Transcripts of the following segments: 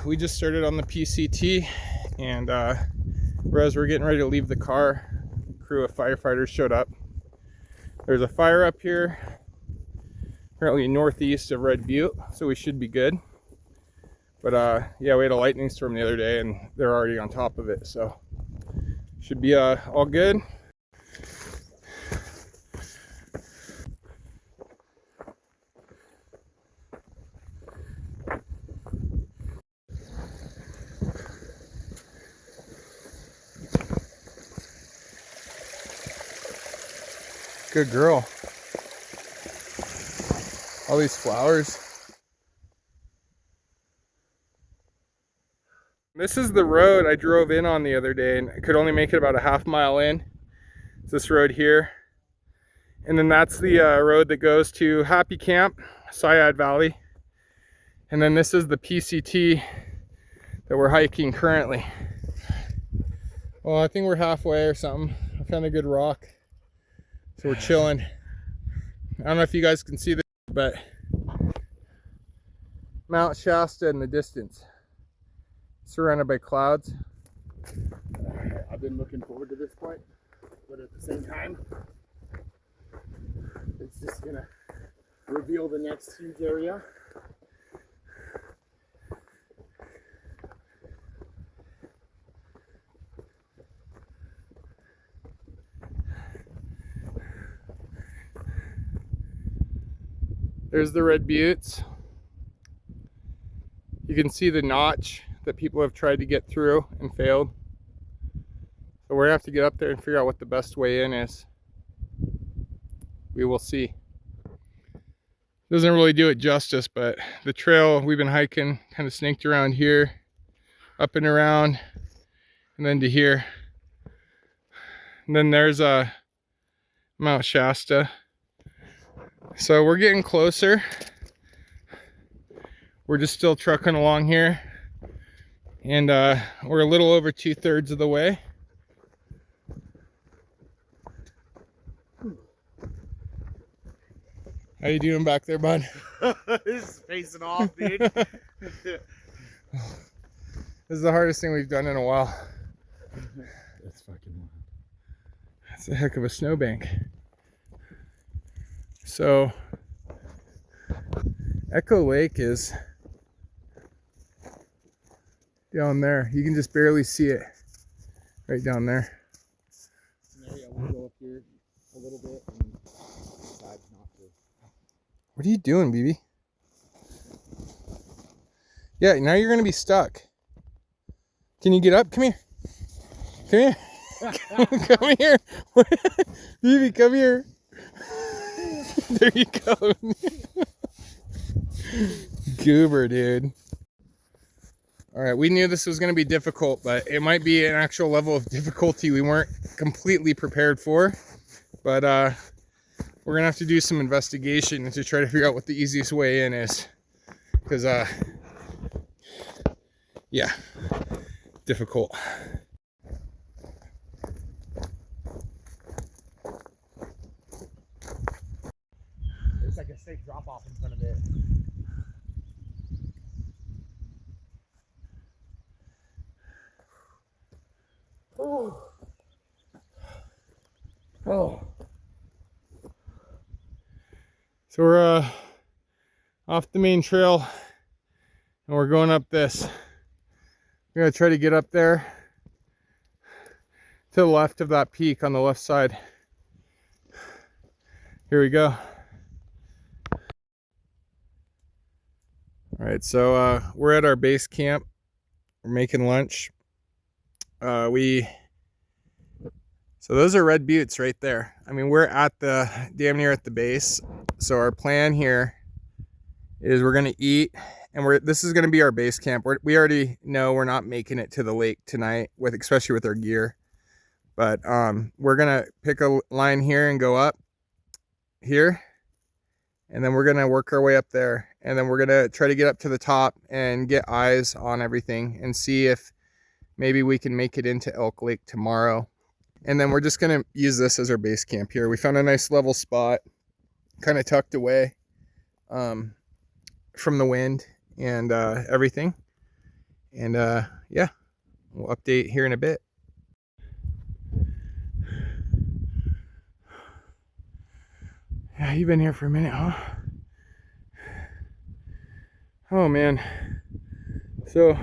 we just started on the PCT, and as we're getting ready to leave the car, a crew of firefighters showed up. There's a fire up here, apparently northeast of Red Butte, so we should be good. But yeah, we had a lightning storm the other day, and they're already on top of it, so should be all good. Good girl. All these flowers. This is the road I drove in on the other day, and I could only make it about a half mile in. It's this road here. And then that's the road that goes to Happy Camp, Siskiyou Valley. And then this is the PCT that we're hiking currently. Well, I think we're halfway or something. I found a good rock. So we're chilling. I don't know if you guys can see this, but Mount Shasta in the distance, surrounded by clouds. I've been looking forward to this point, but at the same time, it's just gonna reveal the next huge area. There's the Red Buttes. You can see the notch that people have tried to get through and failed. So we're gonna have to get up there and figure out what the best way in is. We will see. Doesn't really do it justice, but the trail we've been hiking kind of snaked around here, up and around, and then to here. And then there's Mount Shasta. So we're getting closer. We're just still trucking along here, and we're a little over 2/3 of the way. How you doing back there, bud? This is facing off, dude. This is the hardest thing we've done in a while. That's fucking wild. That's a heck of a snowbank. So Echo Lake is down there. You can just barely see it right down there. Yeah, we'll go up here a little bit and decide not to. What are you doing, BB? Yeah, now you're gonna be stuck. Can you get up? Come here. Come here. Come here. BB, come here. There you go. Goober, dude. All right, we knew this was going to be difficult, but it might be an actual level of difficulty we weren't completely prepared for. But we're going to have to do some investigation to try to figure out what the easiest way in is. Because, yeah, difficult. There's like a steep drop off in front of it. Oh. Oh. So we're off the main trail, and we're going up this. We're gonna try to get up there to the left of that peak on the left side. Here we go. All right, so we're at our base camp. We're making lunch. So those are Red Buttes right there. I mean, we're at the damn near at the base. So our plan here is we're gonna eat, and this is gonna be our base camp. We already know we're not making it to the lake tonight, especially with our gear. But we're gonna pick a line here and go up here, and then we're gonna work our way up there, and then we're gonna try to get up to the top and get eyes on everything and see if maybe we can make it into Elk Lake tomorrow. And then we're just gonna use this as our base camp here. We found a nice level spot, kind of tucked away from the wind and everything. And yeah, we'll update here in a bit. Yeah, you've been here for a minute, huh? Oh man. So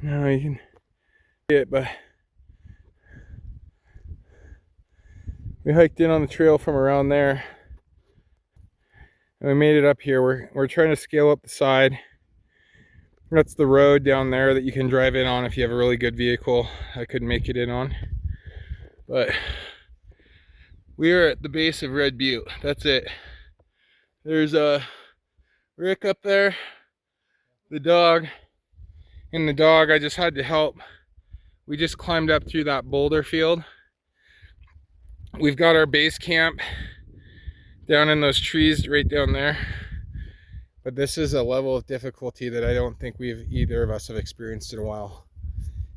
now you can see it, but we hiked in on the trail from around there. And we made it up here. We're trying to scale up the side. That's the road down there that you can drive in on if you have a really good vehicle. I couldn't make it in on. But we are at the base of Red Butte. That's it. There's Rick up there, the dog, and the dog I just had to help. We just climbed up through that boulder field. We've got our base camp down in those trees right down there. But this is a level of difficulty that I don't think either of us have experienced in a while.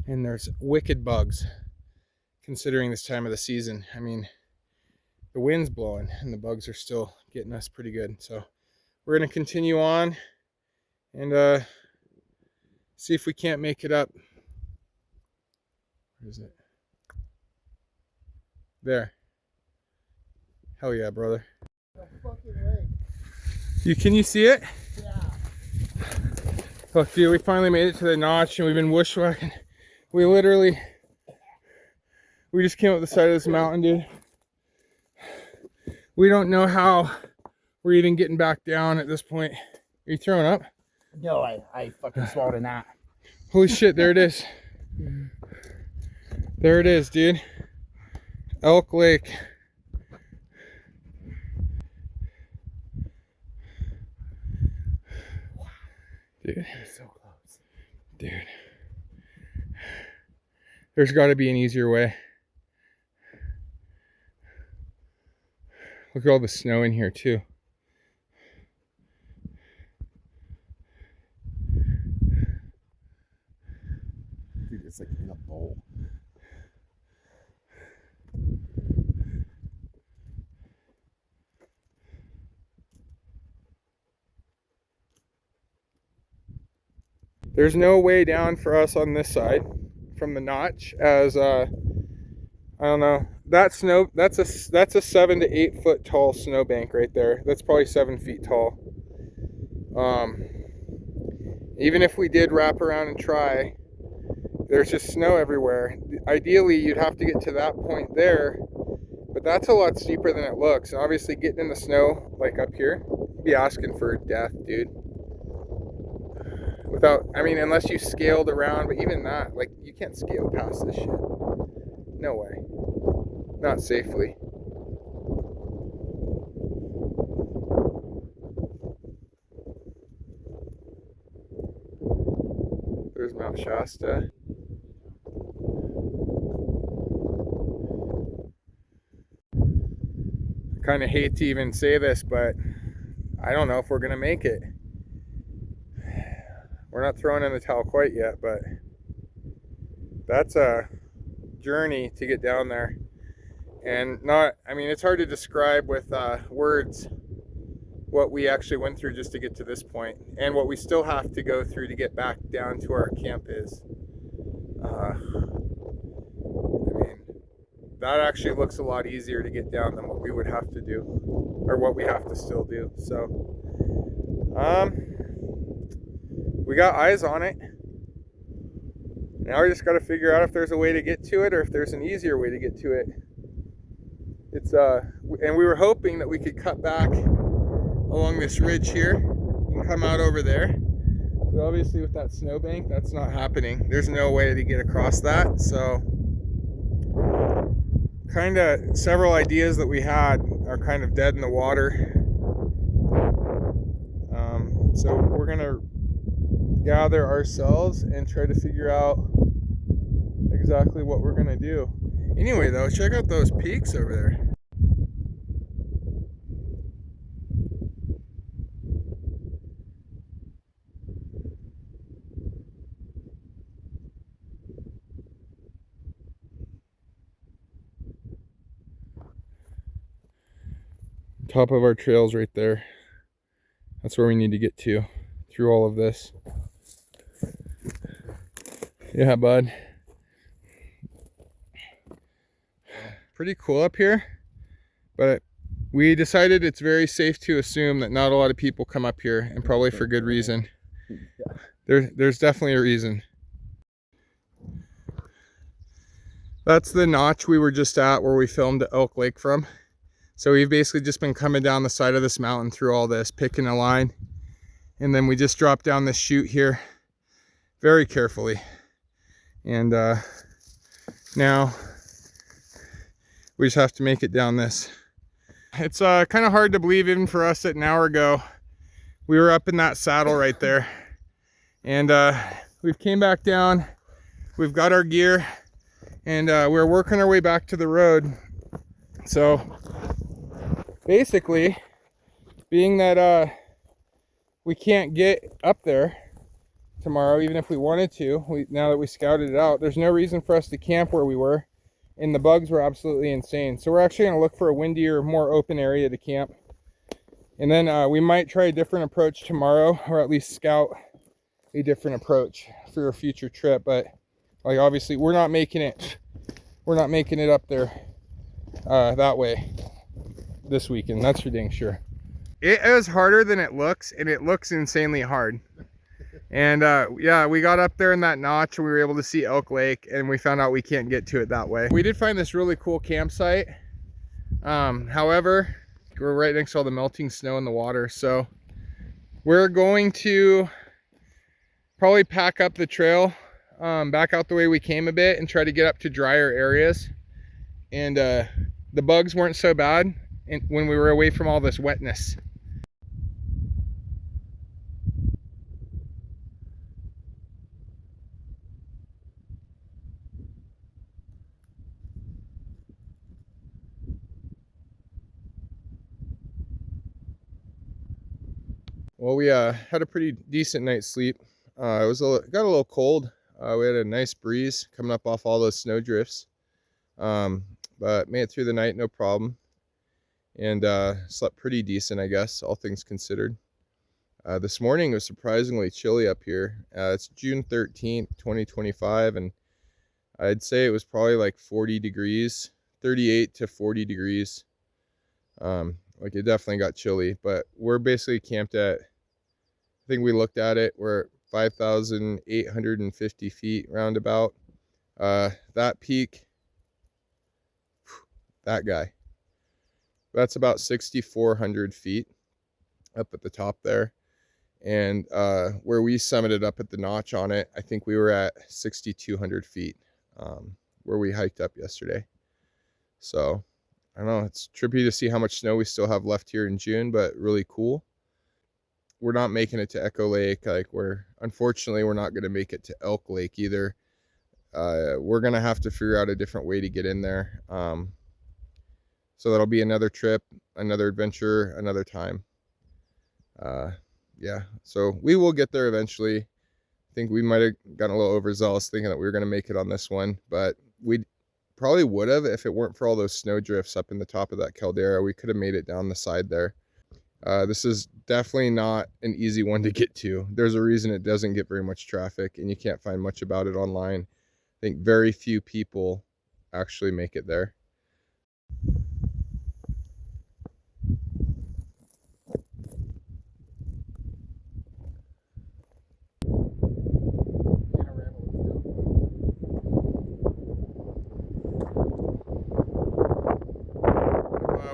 And there's wicked bugs, considering this time of the season. I mean, the wind's blowing and the bugs are still getting us pretty good. So we're gonna continue on and see if we can't make it up. Where is it? There. Hell yeah, brother. No fucking way. Can you see it? Yeah. Look, dude, we finally made it to the notch and we've been bushwhacking. We just came up the side of this mountain, dude. We don't know how we're even getting back down at this point. Are you throwing up? No, I fucking swallowed a gnat. Holy shit, there it is. There it is, dude. Elk Lake. Dude. So close. Dude. There's got to be an easier way. Look at all the snow in here, too. Dude, it's like in a bowl. There's no way down for us on this side from the notch, as I don't know. That's a 7 to 8 foot tall snowbank right there. That's probably 7 feet tall. Even if we did wrap around and try, there's just snow everywhere. Ideally, you'd have to get to that point there, but that's a lot steeper than it looks. And obviously, getting in the snow like up here, you'd be asking for death, dude. I mean, unless you scaled around, but even that, like, you can't scale past this shit. No way. Not safely. There's Mount Shasta. I kind of hate to even say this, but I don't know if we're gonna make it. We're not throwing in the towel quite yet, but that's a journey to get down there. And I mean, it's hard to describe with words what we actually went through just to get to this point, and what we still have to go through to get back down to our camp is. I mean, that actually looks a lot easier to get down than what we would have to do, or what we have to still do. So, we got eyes on it. Now we just got to figure out if there's a way to get to it, or if there's an easier way to get to it. And we were hoping that we could cut back along this ridge here and come out over there. But obviously with that snowbank, that's not happening. There's no way to get across that. So kind of several ideas that we had are kind of dead in the water. So we're gonna gather ourselves and try to figure out exactly what we're gonna do. Anyway though, check out those peaks over there. Top of our trails right there. That's where we need to get to through all of this. Yeah, bud. Pretty cool up here, but we decided it's very safe to assume that not a lot of people come up here, and probably for good reason. There's definitely a reason. That's the notch we were just at where we filmed Elk Lake from. So we've basically just been coming down the side of this mountain through all this, picking a line, and then we just dropped down this chute here very carefully. And now we just have to make it down this. It's kind of hard to believe, even for us, that an hour ago we were up in that saddle right there, and we've came back down, we've got our gear, and we're working our way back to the road. So basically, being that we can't get up there tomorrow, even if we wanted to, now that we scouted it out, there's no reason for us to camp where we were, and the bugs were absolutely insane. So we're actually going to look for a windier, more open area to camp, and then we might try a different approach tomorrow, or at least scout a different approach for a future trip. But like, obviously we're not making it up there that way this weekend, that's for dang sure. It is harder than it looks, and it looks insanely hard. And yeah, we got up there in that notch and we were able to see Elk Lake, and we found out we can't get to it that way. We did find this really cool campsite. However, we're right next to all the melting snow in the water, so we're going to probably pack up the trail, back out the way we came a bit, and try to get up to drier areas. And the bugs weren't so bad when we were away from all this wetness. Well, we had a pretty decent night's sleep. It got a little cold. We had a nice breeze coming up off all those snow drifts, but made it through the night no problem, and slept pretty decent, I guess, all things considered. This morning it was surprisingly chilly up here. It's June 13th, 2025, and I'd say it was probably like 40 degrees, 38 to 40 degrees. Like, it definitely got chilly, but we're basically camped at, I think we looked at it, we're at 5,850 feet roundabout. That peak, that guy, that's about 6,400 feet up at the top there. And where we summited up at the notch on it, I think we were at 6,200 feet, where we hiked up yesterday. So I don't know, it's trippy to see how much snow we still have left here in June, but really cool. We're not making it to Echo Lake. Like, unfortunately, we're not going to make it to Elk Lake either. We're going to have to figure out a different way to get in there. So that'll be another trip, another adventure, another time. Yeah, so we will get there eventually. I think we might have gotten a little overzealous thinking that we were going to make it on this one, but we probably would have if it weren't for all those snow drifts up in the top of that caldera. We could have made it down the side there. This is definitely not an easy one to get to. There's a reason it doesn't get very much traffic, and you can't find much about it online. I think very few people actually make it there.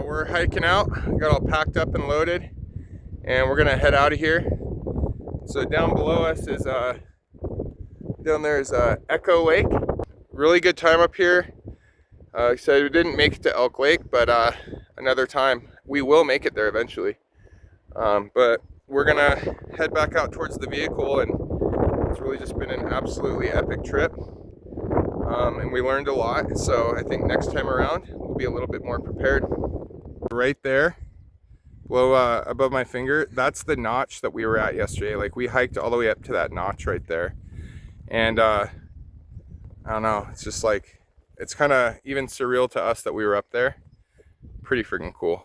We're hiking out, got all packed up and loaded, and we're gonna head out of here. So down below us is down there is Echo Lake. Really good time up here. So we didn't make it to Elk Lake, but another time we will make it there eventually. But we're gonna head back out towards the vehicle, and it's really just been an absolutely epic trip. And we learned a lot, so I think next time around we'll be a little bit more prepared. Right there, below above my finger, that's the notch that we were at yesterday. Like, we hiked all the way up to that notch right there, and I don't know, it's just like, it's kind of even surreal to us that we were up there. Pretty freaking cool.